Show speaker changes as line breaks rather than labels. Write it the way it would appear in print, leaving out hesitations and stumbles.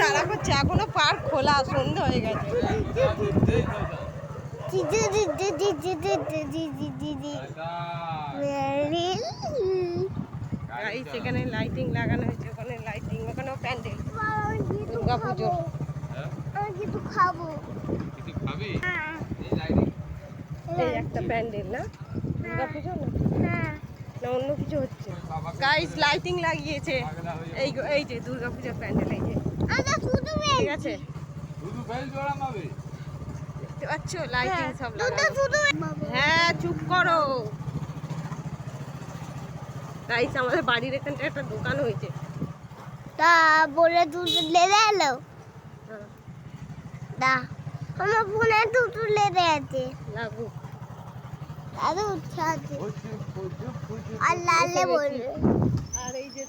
তারা করছে এখনো পার্ক খোলা, সন্ধ্যে হয়ে গেছে। সেখানে লাইটিং লাগানো হয়েছে, ওখানে লাইটিং, ওখানেও প্যান্ডেল দুর্গা পুজো। এই একটা প্যান্ডেল না দুর্গা পুজো না অন্য কিছু হচ্ছে। গাইস লাইটিং লাগিয়েছে, এই যে দুর্গা পুজোর প্যান্ডেল, এই যে ঠিক আছে দেখতে পাচ্ছ লাইটিং সব লাগানো। হ্যাঁ চুপ করো গাইস, আমাদের বাড়ির এখানটা একটা দোকান হয়েছে।
তা বলে দুধ লেগে এলো দা আমার ফোনে দুধ লেগে আছে
লাগুক
আরে উঠছে আছে আল্লাহ বলবে।
আর এই যে